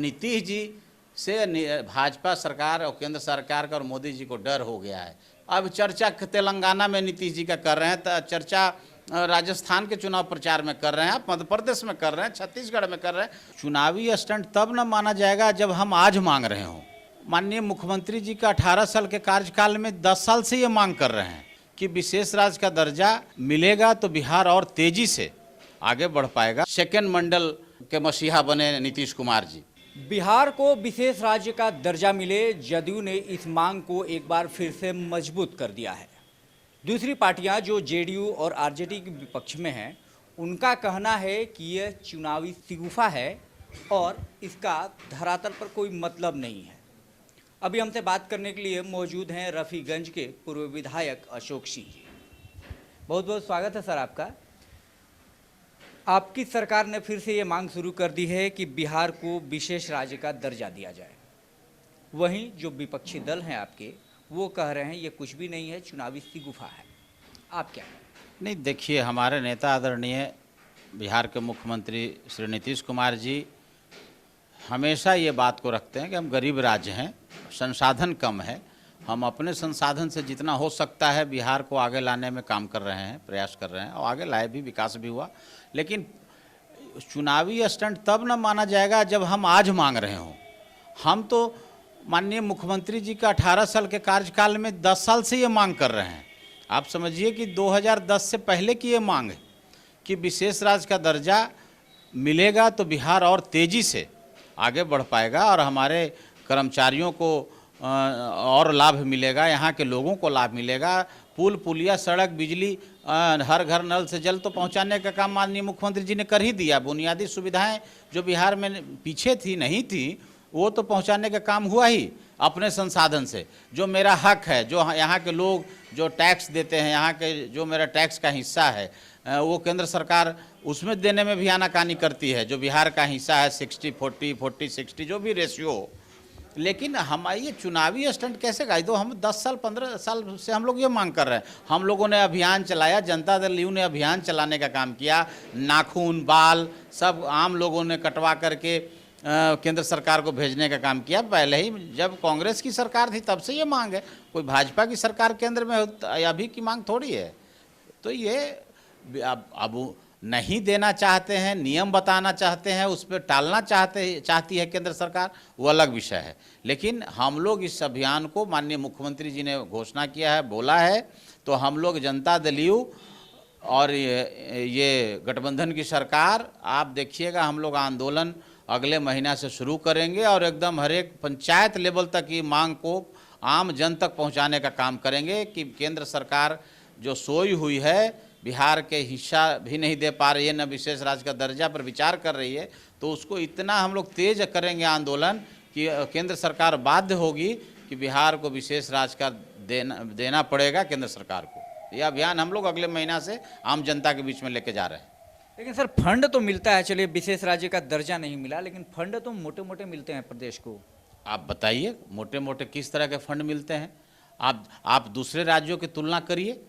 नीतीश जी से भाजपा सरकार और केंद्र सरकार का और मोदी जी को डर हो गया है। अब चर्चा तेलंगाना में नीतीश जी का कर रहे हैं, तो चर्चा राजस्थान के चुनाव प्रचार में कर रहे हैं, आप मध्य प्रदेश में कर रहे हैं, छत्तीसगढ़ में कर रहे हैं। चुनावी स्टंट तब न माना जाएगा जब हम आज मांग रहे हों। माननीय मुख्यमंत्री जी का 18 साल के कार्यकाल में 10 साल से ये मांग कर रहे हैं कि विशेष राज्य का दर्जा मिलेगा तो बिहार और तेजी से आगे बढ़ पाएगा। सेकेंड मंडल के मसीहा बने नीतीश कुमार जी। बिहार को विशेष राज्य का दर्जा मिले, जदयू ने इस मांग को एक बार फिर से मजबूत कर दिया है। दूसरी पार्टियां जो जेडीयू और आरजेडी के विपक्ष में हैं, उनका कहना है कि यह चुनावी शिगुफा है और इसका धरातल पर कोई मतलब नहीं है। अभी हमसे बात करने के लिए मौजूद हैं रफीगंज के पूर्व विधायक अशोक सिंह जी। बहुत बहुत स्वागत है सर आपका। आपकी सरकार ने फिर से ये मांग शुरू कर दी है कि बिहार को विशेष राज्य का दर्जा दिया जाए। वहीं जो विपक्षी दल हैं आपके, वो कह रहे हैं ये कुछ भी नहीं है, चुनावी शिगुफा है। आप क्या कहें? नहीं, देखिए, हमारे नेता आदरणीय बिहार के मुख्यमंत्री श्री नीतीश कुमार जी हमेशा ये बात को रखते हैं कि हम गरीब राज्य हैं, संसाधन कम है, हम अपने संसाधन से जितना हो सकता है बिहार को आगे लाने में काम कर रहे हैं, प्रयास कर रहे हैं और आगे लाए भी, विकास भी हुआ। लेकिन चुनावी स्टंट तब न माना जाएगा जब हम आज मांग रहे हों। हम तो माननीय मुख्यमंत्री जी का 18 साल के कार्यकाल में 10 साल से ये मांग कर रहे हैं। आप समझिए कि 2010 से पहले की ये मांग है कि विशेष राज्य का दर्जा मिलेगा तो बिहार और तेज़ी से आगे बढ़ पाएगा और हमारे कर्मचारियों को और लाभ मिलेगा, यहाँ के लोगों को लाभ मिलेगा। पुल पुलिया, सड़क, बिजली, हर घर नल से जल तो पहुँचाने का काम माननीय मुख्यमंत्री जी ने कर ही दिया। बुनियादी सुविधाएं जो बिहार में पीछे थी, नहीं थी, वो तो पहुँचाने का काम हुआ ही अपने संसाधन से। जो मेरा हक है, जो यहाँ के लोग जो टैक्स देते हैं, यहाँ के जो मेरा टैक्स का हिस्सा है, वो केंद्र सरकार उसमें देने में भी आनाकानी करती है। जो बिहार का हिस्सा है 60-40, 40-60 जो भी रेशियो हो। लेकिन हमारी ये चुनावी स्टंट कैसे गाई दो? हम 10 साल 15 साल से हम लोग ये मांग कर रहे हैं। हम लोगों ने अभियान चलाया, जनता दल यू ने अभियान चलाने का काम किया, नाखून बाल सब आम लोगों ने कटवा करके केंद्र सरकार को भेजने का काम किया। पहले ही जब कांग्रेस की सरकार थी तब से ये मांग है, कोई भाजपा की सरकार केंद्र में अभी की मांग थोड़ी है। तो ये अब नहीं देना चाहते हैं, नियम बताना चाहते हैं, उस पर टालना चाहती है केंद्र सरकार, वो अलग विषय है। लेकिन हम लोग इस अभियान को माननीय मुख्यमंत्री जी ने घोषणा किया है, बोला है, तो हम लोग जनता दल यू और ये गठबंधन की सरकार, आप देखिएगा, हम लोग आंदोलन अगले महीना से शुरू करेंगे और एकदम हर एक पंचायत लेवल तक ये मांग को आम जन तक पहुंचाने का काम करेंगे कि केंद्र सरकार जो सोई हुई है, बिहार के हिस्सा भी नहीं दे पा रही है, न विशेष राज्य का दर्जा पर विचार कर रही है, तो उसको इतना हम लोग तेज करेंगे आंदोलन कि केंद्र सरकार बाध्य होगी कि बिहार को विशेष राज्य का देना पड़ेगा केंद्र सरकार को। यह अभियान हम लोग अगले महीना से आम जनता के बीच में लेके जा रहे हैं। लेकिन सर, फंड तो मिलता है, चलिए विशेष राज्य का दर्जा नहीं मिला, लेकिन फंड तो मोटे मोटे मिलते हैं प्रदेश को। आप बताइए, मोटे मोटे किस तरह के फंड मिलते हैं? आप दूसरे राज्यों की तुलना करिए।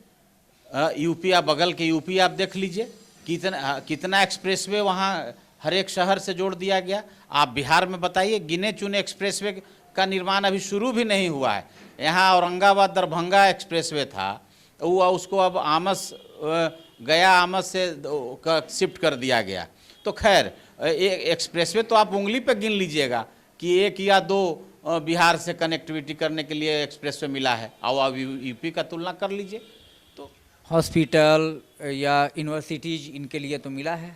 यूपी, आप बगल के यूपी आप देख लीजिए, कितना एक्सप्रेसवे वहाँ हर एक शहर से जोड़ दिया गया। आप बिहार में बताइए, गिने चुने एक्सप्रेसवे का निर्माण अभी शुरू भी नहीं हुआ है। यहाँ औरंगाबाद दरभंगा एक्सप्रेसवे था, वो उसको अब आमस गया आमस से शिफ्ट कर दिया गया। तो खैर, एक्सप्रेसवे तो आप उंगली पे गिन लीजिएगा कि 1 या 2 बिहार से कनेक्टिविटी करने के लिए एक्सप्रेसवे मिला है। और यूपी का तुलना कर लीजिए। तो हॉस्पिटल या यूनिवर्सिटीज, इनके लिए तो मिला है।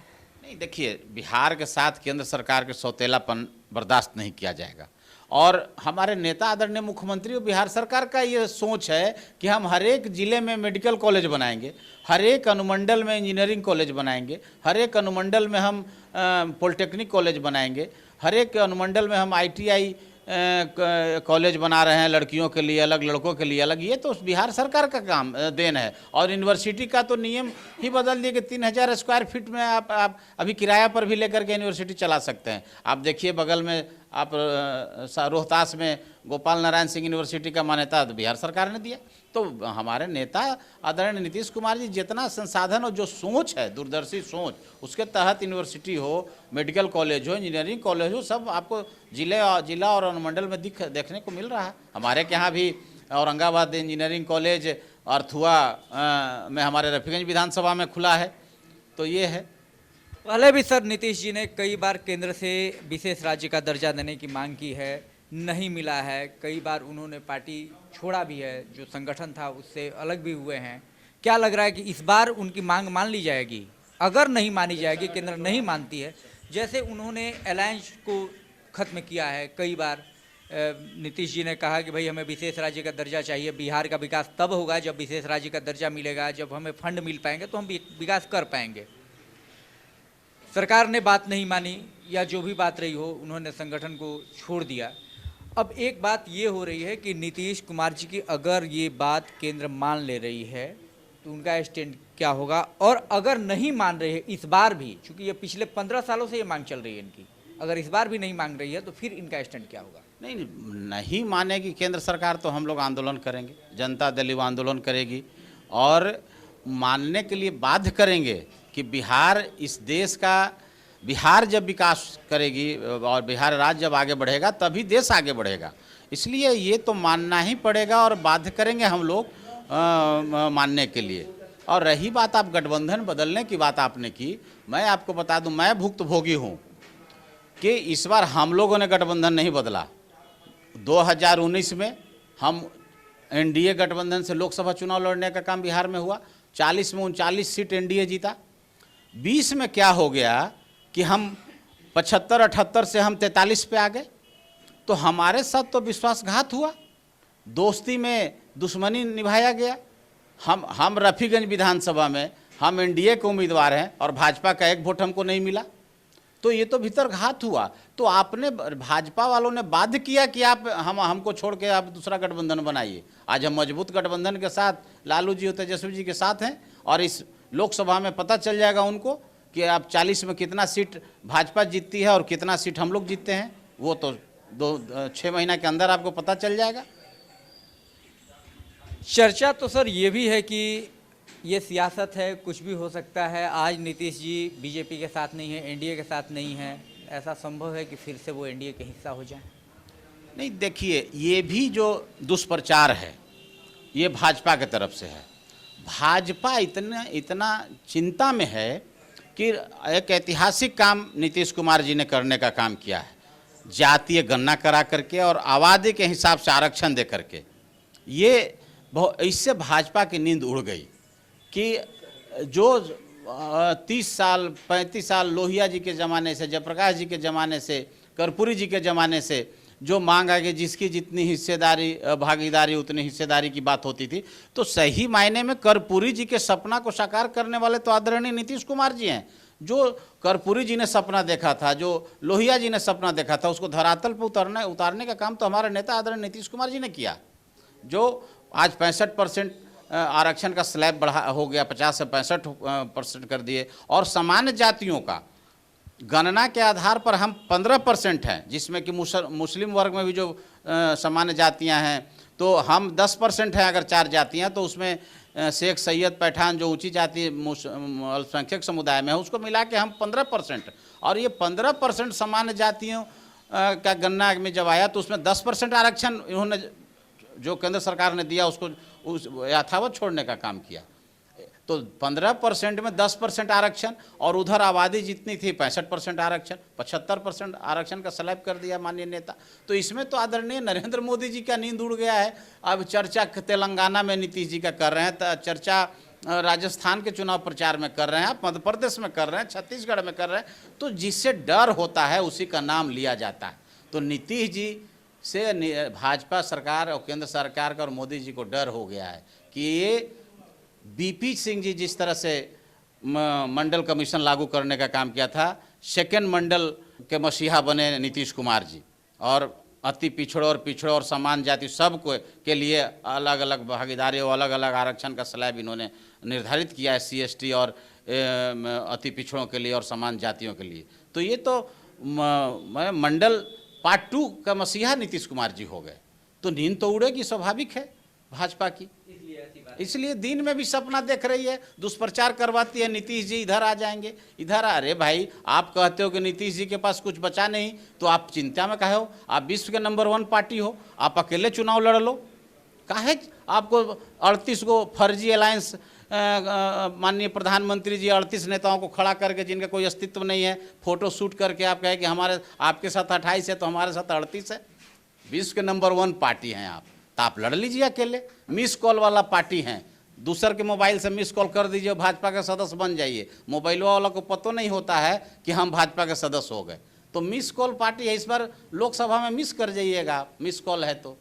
नहीं, देखिए, बिहार के साथ केंद्र सरकार के सौतेलापन बर्दाश्त नहीं किया जाएगा। और हमारे नेता आदरणीय मुख्यमंत्री और बिहार सरकार का ये सोच है कि हम हर एक ज़िले में मेडिकल कॉलेज बनाएंगे, हर एक अनुमंडल में इंजीनियरिंग कॉलेज बनाएंगे, हर एक अनुमंडल में हम पॉलिटेक्निक कॉलेज बनाएंगे, हर एक अनुमंडल में हम ITI कॉलेज बना रहे हैं, लड़कियों के लिए अलग, लड़कों के लिए अलग। ये तो बिहार सरकार का काम देन है। और यूनिवर्सिटी का तो नियम ही बदल दिए कि 3000 स्क्वायर फीट में आप अभी किराया पर भी लेकर के यूनिवर्सिटी चला सकते हैं। आप देखिए, बगल में आप रोहतास में गोपाल नारायण सिंह यूनिवर्सिटी का मान्यता तो बिहार सरकार ने दिया। तो हमारे नेता आदरणीय नीतीश कुमार जी जितना संसाधन और जो सोच है, दूरदर्शी सोच, उसके तहत यूनिवर्सिटी हो, मेडिकल कॉलेज हो, इंजीनियरिंग कॉलेज हो, सब आपको जिला और अनुमंडल में देखने को मिल रहा है। हमारे के यहाँ भी औरंगाबाद इंजीनियरिंग कॉलेज अर्थुआ में हमारे रफीगंज विधानसभा में खुला है। तो ये है। पहले भी सर नीतीश जी ने कई बार केंद्र से विशेष राज्य का दर्जा देने की मांग की है, नहीं मिला है। कई बार उन्होंने पार्टी छोड़ा भी है, जो संगठन था उससे अलग भी हुए हैं। क्या लग रहा है कि इस बार उनकी मांग मान ली जाएगी? अगर नहीं मानी जाएगी, केंद्र नहीं मानती है, जैसे उन्होंने अलायंस को ख़त्म किया है कई बार, नीतीश जी ने कहा कि भाई हमें विशेष राज्य का दर्जा चाहिए, बिहार का विकास तब होगा जब विशेष राज्य का दर्जा मिलेगा, जब हमें फंड मिल पाएंगे तो हम विकास कर पाएंगे। सरकार ने बात नहीं मानी या जो भी बात रही हो, उन्होंने संगठन को छोड़ दिया। अब एक बात ये हो रही है कि नीतीश कुमार जी की अगर ये बात केंद्र मान ले रही है तो उनका स्टैंड क्या होगा, और अगर नहीं मान रही है इस बार भी, चूँकि ये पिछले 15 सालों से ये मांग चल रही है इनकी, अगर इस बार भी नहीं मांग रही है तो फिर इनका स्टैंड क्या होगा? नहीं मानेगी केंद्र सरकार तो हम लोग आंदोलन करेंगे, जनता दल युवा आंदोलन करेगी और मानने के लिए बाध्य करेंगे कि बिहार इस देश का, बिहार जब विकास करेगी और बिहार राज्य जब आगे बढ़ेगा तभी देश आगे बढ़ेगा। इसलिए ये तो मानना ही पड़ेगा और बाध्य करेंगे हम लोग मानने के लिए। और रही बात आप गठबंधन बदलने की बात आपने की, मैं आपको बता दूं, मैं भुक्तभोगी हूँ कि इस बार हम लोगों ने गठबंधन नहीं बदला। 2019 में हम एनडीए गठबंधन से लोकसभा चुनाव लड़ने का काम बिहार में हुआ, 40 में 39 सीट एनडीए जीता। 20 में क्या हो गया कि हम 75-78 से हम 43 पे आ गए। तो हमारे साथ तो विश्वासघात हुआ, दोस्ती में दुश्मनी निभाया गया। हम रफीगंज विधानसभा में हम एनडीए के उम्मीदवार हैं और भाजपा का एक वोट हमको नहीं मिला। तो ये तो भीतर घात हुआ। तो आपने, भाजपा वालों ने बाध्य किया कि आप हमको छोड़ के आप दूसरा गठबंधन बनाइए। आज हम मजबूत गठबंधन के साथ लालू जी और तेजस्वी जी के साथ हैं और इस लोकसभा में पता चल जाएगा उनको कि आप 40 में कितना सीट भाजपा जीतती है और कितना सीट हम लोग जीतते हैं। वो तो 6 महीना के अंदर आपको पता चल जाएगा। चर्चा तो सर ये भी है कि ये सियासत है, कुछ भी हो सकता है। आज नीतीश जी बीजेपी के साथ नहीं है, एनडीए के साथ नहीं है, ऐसा संभव है कि फिर से वो एनडीए के हिस्सा हो जाए? नहीं, देखिए, ये भी जो दुष्प्रचार है ये भाजपा की तरफ से है। भाजपा इतना चिंता में है कि एक ऐतिहासिक काम नीतीश कुमार जी ने करने का काम किया है, जातीय गणना करा करके और आबादी के हिसाब से आरक्षण दे करके। ये इससे भाजपा की नींद उड़ गई कि जो 30 साल 35 साल लोहिया जी के ज़माने से, जयप्रकाश जी के ज़माने से, कर्पूरी जी के ज़माने से जो मांग आ गई, जिसकी जितनी हिस्सेदारी भागीदारी उतनी हिस्सेदारी की बात होती थी, तो सही मायने में कर्पूरी जी के सपना को साकार करने वाले तो आदरणीय नीतीश कुमार जी हैं। जो कर्पूरी जी ने सपना देखा था, जो लोहिया जी ने सपना देखा था, उसको धरातल पर उतारने का काम तो हमारे नेता आदरणीय नीतीश कुमार जी ने किया। जो आज 65% आरक्षण का स्लैब बढ़ा हो गया, 50 से 65% कर दिए। और सामान्य जातियों का गणना के आधार पर हम 15% हैं, जिसमें कि मुस्लिम वर्ग में भी जो सामान्य जातियां हैं तो हम 10% हैं। अगर 4 जातियां तो उसमें शेख, सैयद, पैठान जो ऊंची जाति अल्पसंख्यक समुदाय में है, उसको मिला के हम 15%। और ये 15% सामान्य जातियों का गणना में जब आया तो उसमें 10% आरक्षण इन्होंने जो केंद्र सरकार ने दिया उसको यथावत छोड़ने का काम किया। तो 15% में 10% आरक्षण और उधर आबादी जितनी थी 65% आरक्षण, 75% आरक्षण का स्लैब कर दिया माननीय नेता। तो इसमें तो आदरणीय नरेंद्र मोदी जी का नींद उड़ गया है। अब चर्चा तेलंगाना में नीतीश जी का कर रहे हैं, चर्चा राजस्थान के चुनाव प्रचार में कर रहे हैं, मध्य प्रदेश में कर रहे हैं, छत्तीसगढ़ में कर रहे हैं। तो जिससे डर होता है उसी का नाम लिया जाता है। तो नीतीश जी से भाजपा सरकार और केंद्र सरकार का और मोदी जी को डर हो गया है कि ये बीपी सिंह जी जिस तरह से मंडल कमीशन लागू करने का काम किया था, सेकेंड मंडल के मसीहा बने नीतीश कुमार जी और अति पिछड़ों और समान जाति सब को के लिए अलग अलग भागीदारी और अलग अलग आरक्षण का स्लैब इन्होंने निर्धारित किया है, CST और अति पिछड़ों के लिए और समान जातियों के लिए। तो ये तो मंडल पार्ट 2 का मसीहा नीतीश कुमार जी हो गए तो नींद तो उड़ेगी, स्वाभाविक है भाजपा की। इसलिए दिन में भी सपना देख रही है, दुष्प्रचार करवाती है, नीतीश जी इधर आ जाएंगे, इधर। अरे भाई, आप कहते हो कि नीतीश जी के पास कुछ बचा नहीं, तो आप चिंता में काहे हो? आप विश्व के नंबर 1 पार्टी हो, आप अकेले चुनाव लड़ लो। काहे आपको 38 को फर्जी अलायंस, माननीय प्रधानमंत्री जी 38 नेताओं को खड़ा करके जिनका कोई अस्तित्व नहीं है, फोटो शूट करके आप कहे कि हमारे आपके साथ 28 है तो हमारे साथ 38 है। विश्व के नंबर 1 पार्टी हैं आप, तो आप लड़ लीजिए अकेले। मिस कॉल वाला पार्टी हैं, दूसर के मोबाइल से मिस कॉल कर दीजिए, भाजपा का सदस्य बन जाइए। मोबाइल वाला को पता नहीं होता है कि हम भाजपा के सदस्य हो गए। तो मिस कॉल पार्टी है, इस बार लोकसभा में मिस कर जाइएगा, मिस कॉल है तो।